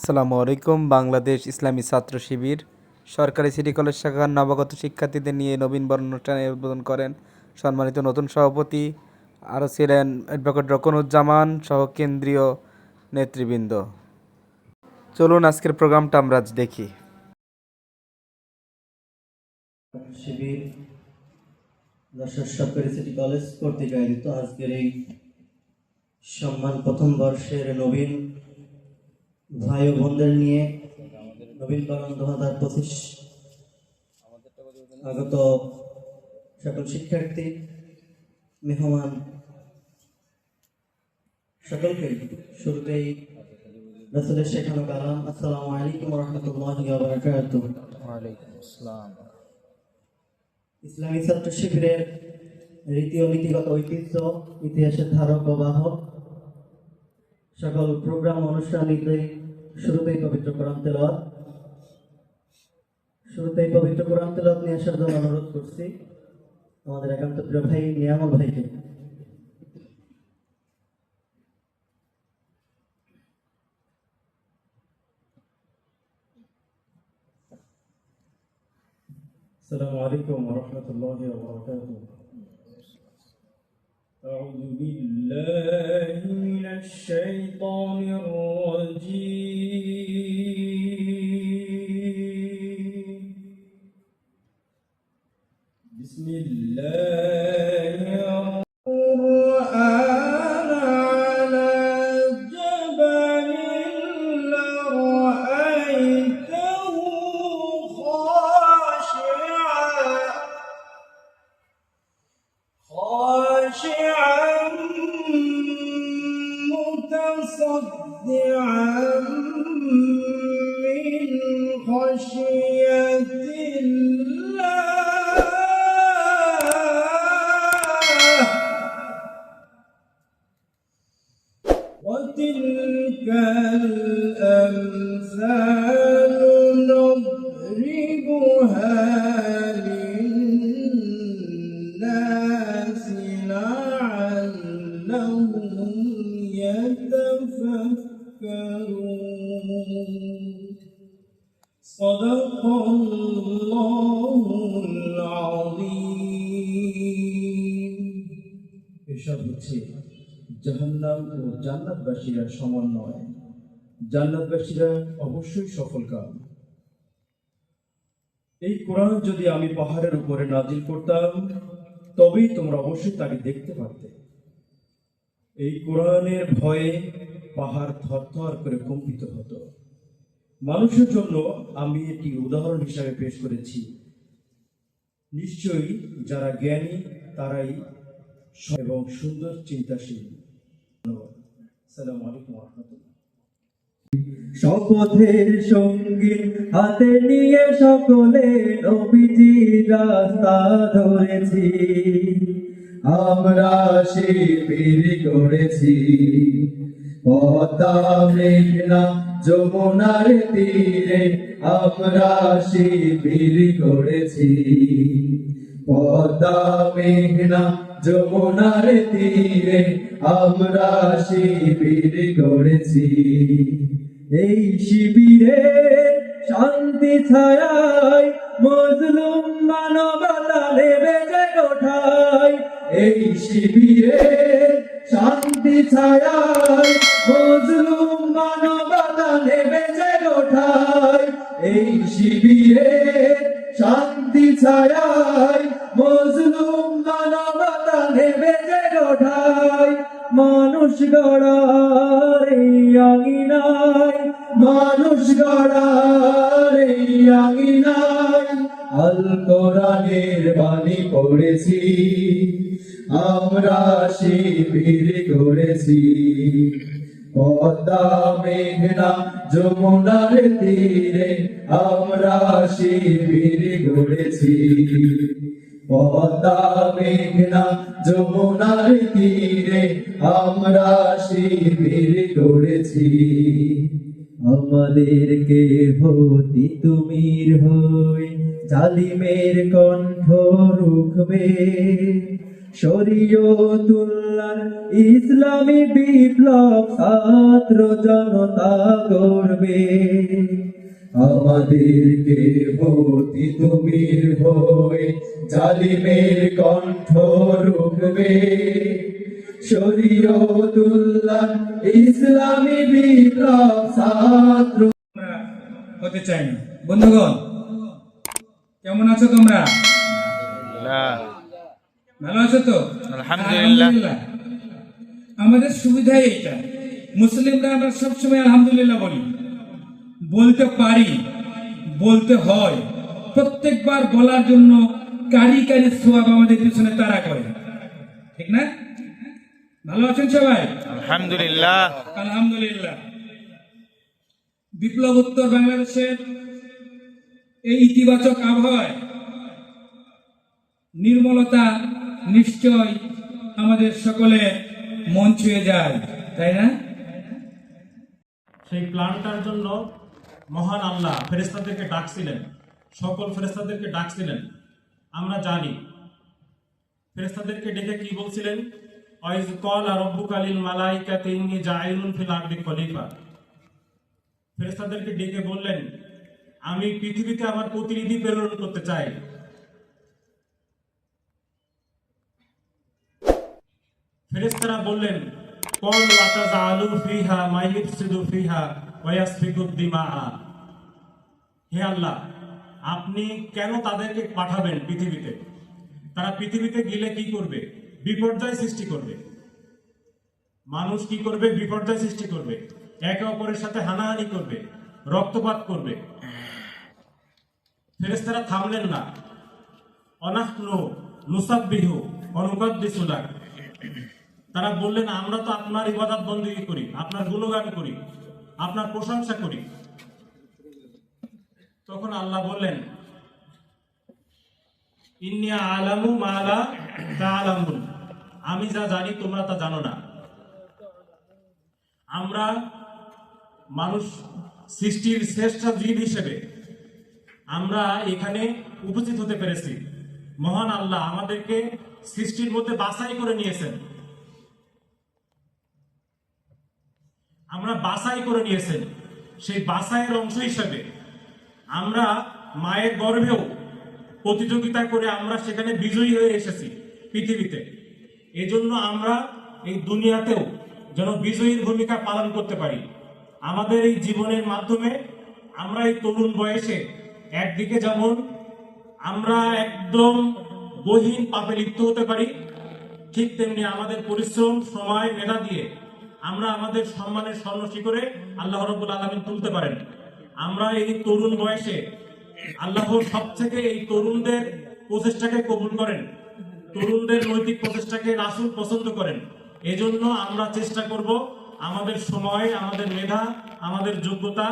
আসসালামু আলাইকুম। বাংলাদেশ ইসলামী ছাত্র শিবির সরকারি সিটি কলেজ শাখার নবাগত শিক্ষার্থীদের নিয়ে নবীন বরণ অনুষ্ঠানে উদ্বোধন করেন সম্মানিত নতুন সভাপতি। আরও ছিলেন অ্যাডভোকেট রকনুজ্জামান সহ কেন্দ্রীয় নেতৃবৃন্দ। চলুন আজকের প্রোগ্রামটা আমরা আজ দেখি। শিবির যশোর সরকারি সিটি কলেজ কর্তৃক আয়োজিত আজকের এই সম্মান প্রথম বর্ষের নবীন ভাই ও বোনদের নিয়ে নবীন বরণ 2025 আগত সকল শিক্ষার্থী মেহমান সকলকে শুরুতেই রাসূলের শেখানো কালাম আসসালামু আলাইকুম ওয়া রাহমাতুল্লাহি ওয়া বারাকাতুহু। ওয়ালাইকুম আসসালাম। ইসলামী ছাত্র শিবিরের রীতি ও নীতিগত ঐতিহ্য ইতিহাসের ধারক ও বাহক সকল প্রোগ্রাম অনুষ্ঠানীতে শুরুতেই পবিত্র কোরআন তেলাওয়াত নিয়ে আসার জন্য অনুরোধ করছি আমাদের একান্ত প্রিয় ভাই নিয়ামল ভাইকে। السلام عليكم ورحمة الله وبركاته. أعوذ بالله من الشيطان الرجيم. بسم الله الرحمن على جبل لرأيته خاشعا متصدعا من خشية الله وتلك الأمثال نضربها للناس لعلهم يتفكرون. صدق الله العظيم. এসব হচ্ছে জাহান্নাম ও জান্নাতবাসীরা সমন্বয়। জান্নাতবাসীরা অবশ্যই সফলকাম। এই কোরআন যদি আমি পাহাড়ের উপরে নাজিল করতাম তবেই তোমরা অবশ্যই তাকে দেখতে পারতে। এই কোরআনের ভয়ে পাহাড় থরথর করে কম্পিত হতো। মানুষের জন্য আমি এটি উদাহরণ হিসাবে পেশ করেছি। নিশ্চয়ই যারা জ্ঞানী তারাই এবং সুন্দর চিন্তাশীল। আসসালামু আলাইকুম ওয়া রাহমাতুল্লাহ। শপথের সঙ্গী হাতে নিয়ে সকলে নবীজি রাস্তা ধরেছি, আমরা শিবির করেছি পদ্মা মেঘনা যমুনার তীরে, আমরা শিবির করেছি পদ্মা মেঘনা যমুনার তীরে, আমরা শিবির করেছি। এই শিবিরে শান্তি ছায়ায় মজলুম মানবতা নেবে জেগে ওঠায়, এই শিবিরে শান্তি ছায়ায় মজলুম মানবতা নেবে জেগে ওঠায়, এই শিবিরে শান্তি ছায়ায় মজলুম মানবতা নেবে জেগে ওঠায়। মানুষ গড়ার এই আঙিনায়, মানুষ গড়ার এই আঙিনায় আল কোরআনের বাণী পড়েছি, আমরা শিবির করেছি পদ্মা মেঘনা যমুনার তীরে, আমরা শিবির করেছি পদ্মা মেঘনা যমুনার তীরে, আমরা শিবির করেছি। আমাদেরকে হতি তুমির হই জালিমের কণ্ঠ রুখবে, শরীয়তুল্লাহ ইসলামী বিপ্লব ছাত্র জনতা করবে, আমাদেরকে ভর্তি তুমির হয়ে জালিমের কণ্ঠ রুখবে। শরীয়তুল্লাহ ইসলামী বিপ্লব ছাত্র আমরা হতে চাই না। বন্ধুগণ, কেমন আছো তোমরা? ভালো আছো তো? আলহামদুলিল্লাহ। আমাদের সুবিধাই এটা, মুসলিমরা আমরা সবসময় আলহামদুলিল্লাহ বলি, বলতে পারি, বলতে হয়। প্রত্যেকবার বলার জন্য কারি কারি সোয়াব আমাদের পিছনে তাড়া করে, ঠিক না? ভালো আছেন সবাই? আলহামদুলিল্লাহ। আলহামদুলিল্লাহ। বিপ্লব উত্তর বাংলাদেশের এই ইতিবাচক আবহাওয়ায় নির্মলতা নিশ্চয় আমাদের সকলের মন ছুঁয়ে যায়, তাই না? সেই প্ল্যানটার জন্য মহান আল্লাহ ফেরেশতাদেরকে ডাকছিলেন, সকল ফেরেশতাদেরকে ডাকছিলেন। আমরা জানি ফেরেশতাদেরকে ডেকে কি বলছিলেন? ওয়াইজ ক্বালা রাব্বুকা লিল মালাইকাতি ইন্নী জাইলুন ফিল আরদি খলিফা। ফেরেশতাদেরকে ডেকে বললেন, আমি পৃথিবীতে আমার প্রতিনিধি প্রেরণ করতে চাই। ফেরেশতারা বললেন, ক্বালু আতাজালু ফিহা মা ইফসিদু ফিহা ওয়া ইয়াসফিকু দিমা। হে আল্লাহ, আপনি কেন তাদেরকে পাঠাবেন পৃথিবীতে? তারা পৃথিবীতে গেলে কি করবে? বিপর্যয় সৃষ্টি করবে। মানুষ কি করবে? বিপর্যয় সৃষ্টি করবে, একে অপরের সাথে হানাহানি করবে, রক্তপাত করবে। ফেরেশতারা থামলেন না। অনাহনু নুসাব্বিহু ওয়া নুকাদ্দিসু লাক। তারা বললেন, আমরা তো আপনার ইবাদত বন্দেগী করি, আপনার গুণগান করি, আপনার প্রশংসা করি। তখন আল্লাহ বললেন, ইন্নী আলামু মা লা তা'লামুন। আমি যা জানি তোমরা তা জানো না। আমরা মানুষ সৃষ্টির শ্রেষ্ঠ জীব হিসেবে আমরা এখানে উপস্থিত হতে পেরেছি। মহান আল্লাহ আমাদেরকে সৃষ্টির মধ্যে বাছাই করে নিয়েছেন। আমরা বাছাই করে নিয়েছেন। সেই বাছাইয়ের অংশ হিসেবে আমরা মায়ের গর্ভেও প্রতিযোগিতা করে আমরা সেখানে বিজয়ী হয়ে এসেছি পৃথিবীতে। এজন্য আমরা এই দুনিয়াতেও যেন বিজয়ীর ভূমিকা পালন করতে পারি। আমাদের এই জীবনের মাধ্যমে আমরা এই তরুণ বয়সে একদিকে যেমন আমরা একদম গহীন পাপে লিপ্ত হতে পারি, ঠিক তেমনি আমাদের পরিশ্রম, সময়, মেধা দিয়ে আমরা আমাদের সম্মানের স্বর্ণ শিখরে আল্লাহ রাব্বুল আলামিন তুলতে পারেন। আমরা এই তরুণ বয়সে আল্লাহ সবথেকে এই তরুণদের প্রচেষ্টাকে কবুল করেন, তরুণদের নৈতিক প্রচেষ্টাকে রাসূল পছন্দ করেন। এজন্য আমরা চেষ্টা করব আমাদের সময়, আমাদের মেধা, আমাদের যোগ্যতা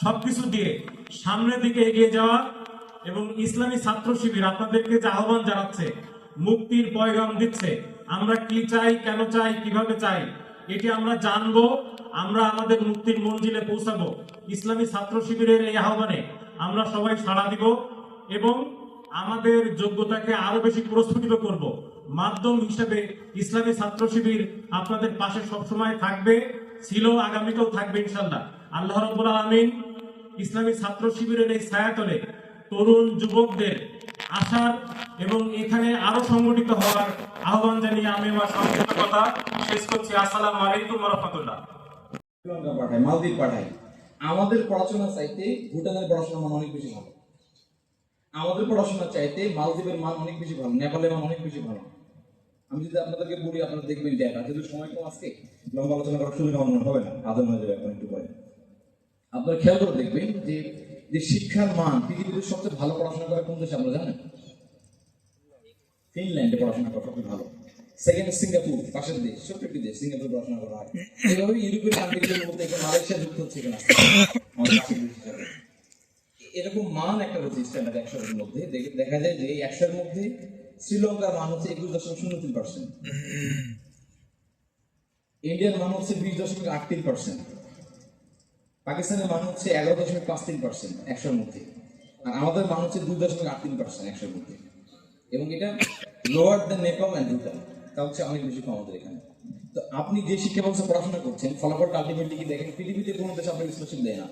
সবকিছু দিয়ে সামনের দিকে এগিয়ে যাওয়া। এবং ইসলামী ছাত্র শিবির আপনাদেরকে যে আহ্বান জানাচ্ছে, মুক্তির পয়গাম দিচ্ছে, আমরা কি চাই, কেন চাই, কিভাবে চাই, এটি আমরা জানবো, আমরা আমাদের মুক্তির মঞ্জিলে পৌঁছাবো। ইসলামী ছাত্র শিবিরের এই আহ্বানে আমরা সবাই সাড়া দিব এবং আমাদের যোগ্যতাকে আরো বেশি প্রস্ফুটিত করব। মাধ্যম হিসেবে ইসলামী ছাত্র শিবির আপনাদের পাশে সবসময় থাকবে, ছিল, আগামীতেও থাকবে ইনশাল্লাহ। আল্লাহ রাব্বুল আলামিন ইসলামী ছাত্র শিবিরের এই ছায়াতলে তরুণ যুবকদের আসার এবং এখানে আরো সংগঠিত হওয়ার আহ্বান জানিয়ে আমি আমার সংক্ষিপ্ত কথা শেষ করছি। আসসালামু আলাইকুম ওয়া রাহমাতুল্লাহ। শ্রীলঙ্কা পাঠায়, মালদ্বীপ পাঠায়। আমাদের পড়াশোনা চাইতে ভুটানের পড়াশোনার মান অনেক বেশি ভালো। আমাদের পড়াশোনা চাইতে মালদ্বীপের মান অনেক বেশি ভালো, নেপালের মান অনেক বেশি ভালো। আমি যদি আপনাদেরকে বলি, আপনারা দেখবেন দেখা, যেহেতু সময় কম আজকে লম্বা আলোচনা করার সুযোগ আমার হবে না, আদান হয়ে যাবে এখন একটু পরে। আপনারা খেয়াল করে দেখবেন যে শিক্ষার মান পৃথিবীতে সবচেয়ে ভালো পড়াশোনা করে কোন দেশে আপনারা জানেন? ফিনল্যান্ডে পড়াশোনা করা সবচেয়ে ভালো। সেকেন্ড সিঙ্গাপুর, পাশের দেশ, ছোট্ট একটি দেশ, সিঙ্গাপুর পড়াশোনা করা হয়। এইভাবে ইউরোপীয় কান্ট্রিগুলোর মধ্যে এখন মালয়েশিয়া যুক্ত হচ্ছে এখানে এরকম মান একটা হচ্ছে স্ট্যান্ডার্ড 100-এর মধ্যে। দেখা যায় যে এই 100-এর মধ্যে শ্রীলঙ্কার মান হচ্ছে 21.03%, ইন্ডিয়ার মান হচ্ছে 20.83%, পাকিস্তানের মান হচ্ছে 11.53% 100-এর মধ্যে, আর আমাদের মান হচ্ছে 2.83% 100-এর মধ্যে। এবং এটা lower the Nepal and Bhutan, তা হচ্ছে অনেক বেশি কম আমাদের এখানে। তো আপনি যে শিক্ষা ব্যবস্থা পড়াশোনা করছেন, ফলাফলটা আলটিমেটলি কি দেখেন, পৃথিবীতে কোনো দেশ আপনাকে স্কলারশিপ দেয় না।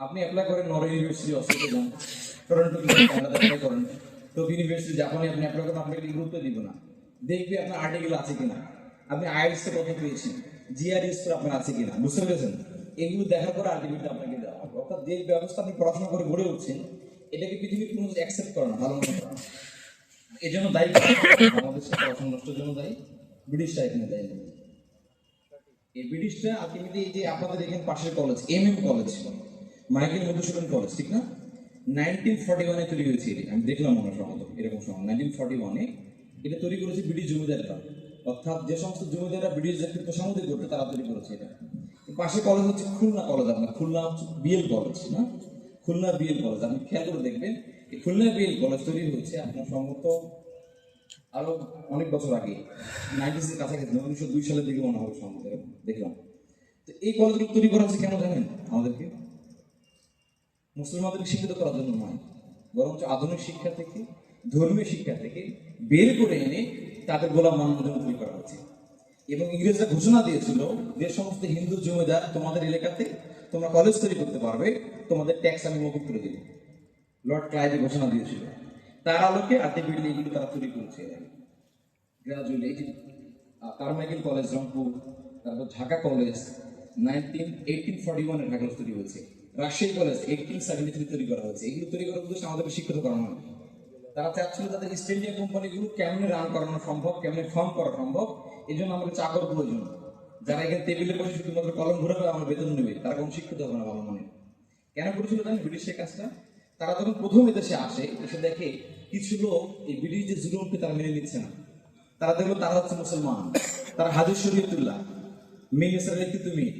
আপনি অ্যাপ্লাই করেন নরওয়ে ইউনিভার্সিটি, অস্ট্রেলিয়া যান, টরন্টো কানাডা অ্যাপ্লাই করেন, টোকিও ইউনিভার্সিটি জাপানে আপনি অ্যাপ্লাই করেন, আপনাকে গুরুত্ব দিব না। দেখবে আপনার আর্টিকেল আছে কিনা, আপনি আইএলটিএস কত পেয়েছেন, জিআরই স্কোর আপনার আছে কিনা, বুঝতে পেরেছেন? এগুলো দেখার পরে আর্টিকেলটা আপনাকে দেওয়া হবে। অর্থাৎ যে ব্যবস্থা আপনি পড়াশোনা করে গড়ে উঠছেন, এটাকে পৃথিবীর কোনো অ্যাকসেপ্ট করে না, ভালো মনে করে না। এই জন্য দায়ী আমাদের পড়াশোনা নষ্টের জন্য দায়ী ব্রিটিশরা, এখানে দায়ী। এই ব্রিটিশরা আলটিমেটলি এই যে আপনাদের এখানে পাশের college college, Michael Madhusudan college, ঠিক না? 1941 তৈরি হয়েছে। আমি দেখলাম মনে সম্ভবত এরকম সময় 1941 এটা তৈরি করেছে ব্রিটিশ জমিদাররা, অর্থাৎ যে সমস্ত জমিদাররা ব্রিটিশদের প্রসামতি করতে তারা তৈরি করেছে এটা। পাশে কলেজ হচ্ছে খুলনা কলেজ, আপনার খুলনা হচ্ছে বিএল কলেজ, না খুলনা বিএল কলেজ, আপনি খেয়াল করে দেখবেন এই খুলনা বিএল কলেজ তৈরি হয়েছে আপনার সম্ভবত আরো অনেক বছর আগে, 90s এর কাছাকাছি, 1902 সালের দিকে মনে হবে সম্ভবত, দেখলাম। তো এই কলেজগুলো তৈরি করা হচ্ছে কেন জানেন? আমাদেরকে মুসলমানদেরকে শিক্ষিত করার জন্য নয়, বরঞ্চ আধুনিক শিক্ষা থেকে, ধর্মীয় শিক্ষা থেকে বের করে এনে তাদের গোলাম বানানোর জন্য তৈরি করা হচ্ছে। এবং ইংরেজরা ঘোষণা দিয়েছিল যে সমস্ত হিন্দু জমিদার তোমাদের এলাকাতে তোমরা কলেজ তৈরি করতে পারবে, তোমাদের ট্যাক্স আমি মকুব করে দেব। লর্ড ক্লাইভ ঘোষণা দিয়েছিল, তার আলোকে আলটিমেটলি এগুলো তারা তৈরি করেছে গ্রাজুয়ালি। এই যে কারমাইকেল কলেজ রংপুর, তারপর ঢাকা কলেজ 1841 ঢাকা তৈরি হয়েছে, রাজশাহী কলেজ 1873 তৈরি করা হয়েছে। এগুলো তৈরি করার উদ্দেশ্যে আমাদেরকে শিক্ষিত করানো হয়। তারা চাচ্ছিল তাদের ইস্ট ইন্ডিয়া কোম্পানিগুলো কেমনে রান করানো সম্ভব, কেমনে ফর্ম করা সম্ভব, এই জন্য আমাদের চাকর প্রয়োজন, যারা এখানে টেবিলে বসে শুধুমাত্র কলম ঘুরাবে, আমার বেতন নেবে, তারা কোনো শিক্ষিত হবে না ভালো মানে। কেন করেছিল জানেন ব্রিটিশের কাজটা? তারা যখন প্রথম এদেশে আসে, এসে দেখে কিছু লোক এই ব্রিটিশ যে জুলুমকে তারা মেনে নিচ্ছে না। তারা দেখলো তারা হচ্ছে মুসলমান, তারা হাজির শরীয়তুল্লাহ মিনিসের নেতৃত্ব মেয়ে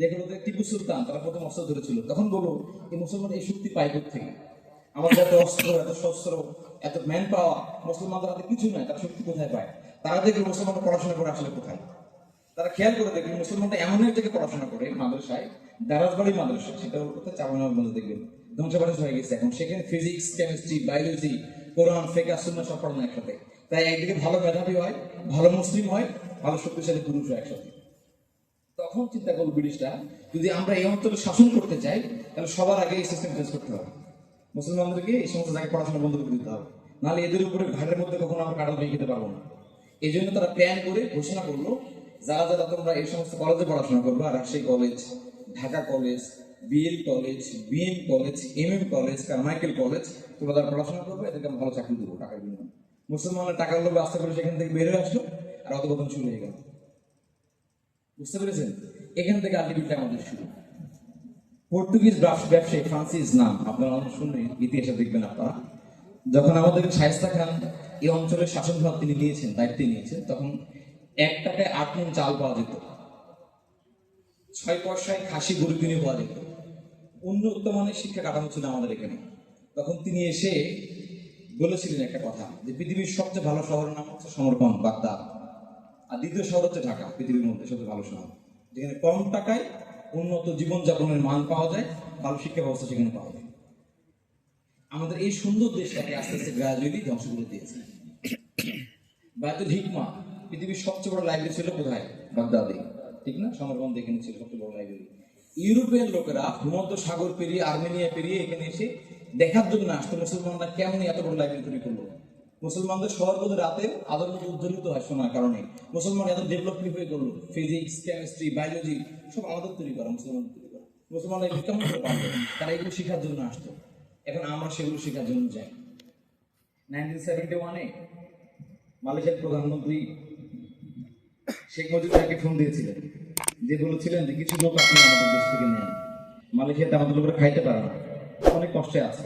দেখলো টিপু সুলতান, তারা প্রথম অস্ত্র ধরেছিল। তখন বলো এই মুসলমান এই শক্তি পায় থেকে, আমাদের এত অস্ত্র, এত শস্ত্র, এত ম্যান পাওয়ার, মুসলমানদের হাতে কিছু নাই, তারা শক্তি কোথায় পায়? তারা দেখলো মুসলমানরা পড়াশোনা করে আসলে কোথায়। তারা খেয়াল করে দেখলো মুসলমানরা এমন এক জায়গায় পড়াশোনা করে, মাদ্রাসায়, দারাজবাড়ি মাদ্রাসা, সেটা চাপানগঞ্জ দেখবেন ধ্বংসাবশেষ হয়ে গেছে এখন। সেখানে ফিজিক্স, কেমিস্ট্রি, বায়োলজি, কোরআন, ফিকহ, সুন্নাহ সব পড়ানো একসাথে। তাই একদিকে ভালো মেধাবী হয়, ভালো মুসলিম হয়, ভালো শক্তিশালী পুরুষ হয় একসাথে। তখন চিন্তা করবো ব্রিটিশরা, যদি আমরা এই অঞ্চলে শাসন করতে চাই, তাহলে সবার আগে এই সিস্টেম চেঞ্জ করতে হবে। মুসলমানদেরকে এই সমস্ত জায়গায় পড়াশোনা বন্ধ করে দিতে হবে, নাহলে এদের উপরে ঘাটের মধ্যে কখনো আমরা কাটাল দিয়ে খেতে পারবো না। এই জন্য তারা প্ল্যান করে ঘোষণা করলো, যারা যারা তোমরা এই সমস্ত কলেজে পড়াশোনা করবা, Rajshahi college, Dhaka college, BL college, BM college, college, Carmichael college, তোমরা যারা পড়াশোনা করবে এদেরকে আমরা ভালো চাকরি দেবো টাকার বিনিময়ে। মুসলমানরা টাকার লোভে আস্তে করে সেখান থেকে বের হয়ে আসলো, আর অধঃপতন শুরু হয়ে গেল। বুঝতে পেরেছেন? এখান থেকে আলটিমেটলি আমাদের শুরু। পর্তুগিজ ব্যবসায়ী ফ্রান্সিস নাম আপনারা শুনবেন, ইতিহাসে দেখবেন আপনারা। যখন আমাদের শায়েস্তা খান এই অঞ্চলের শাসনভার তিনি নিয়েছেন, দায়িত্ব নিয়েছেন, তখন 1 টাকায় 8 মণ চাল পাওয়া যেত, 6 পয়সায় খাসি গরু কিনে পাওয়া যেত। উন্নত মানের শিক্ষা কাঠামো ছিল আমাদের এখানে। তখন তিনি এসে বলেছিলেন একটা কথা, যে পৃথিবীর সবচেয়ে ভালো শহরের নাম হচ্ছে সমরকন্দ, বাগদাদ, আর দ্বিতীয় শহর হচ্ছে ঢাকা, পৃথিবীর মধ্যে সবচেয়ে ভালো শহর, যেখানে কম টাকায় উন্নত জীবনযাপনের মান পাওয়া যায়, ভালো শিক্ষা ব্যবস্থা সেখানে পাওয়া যায়। আমাদের এই সুন্দর দেশটাকে আস্তে আস্তে গ্রাজুয়ালি ধ্বংস করে দিয়েছে। বায়তুল হিকমা, পৃথিবীর সবচেয়ে বড় লাইব্রেরি ছিল কোথায়? বাগদাদে, ঠিক না? সমরকন্দ এখানে ছিল সবচেয়ে বড় লাইব্রেরি। ইউরোপিয়ান লোকেরা ভূমধ্য সাগর পেরিয়ে, আর্মেনিয়া পেরিয়ে এখানে এসে দেখার জন্য আসতো মুসলমানরা কেমন এত বড় লাইব্রেরি তৈরি করলো। মুসলমানদের শহর বলে রাতে আলোর মধ্যে উজ্জ্বলিত হয় শোনার কারণে। মুসলমান এত ডেভেলপ হয়ে করলো, ফিজিক্স, কেমিস্ট্রি, বায়োলজি সব আমাদের তৈরি করা, মুসলমান তৈরি করা। মুসলমানরা এগুলো কেমন করে পারবে? তারা এগুলো শেখার জন্য আসতো, এখন আমরা সেগুলো শেখার জন্য যাই। 1971 মালয়েশিয়ার প্রধানমন্ত্রী শেখ মুজিবুরকে ফোন দিয়েছিলেন, যে বলেছিলেন যে কিছু লোক আপনি আমাদের দেশ থেকে নেন, মালয়েশিয়াতে আমাদের লোকেরা খাইতে পারে না, অনেক কষ্টে আছে।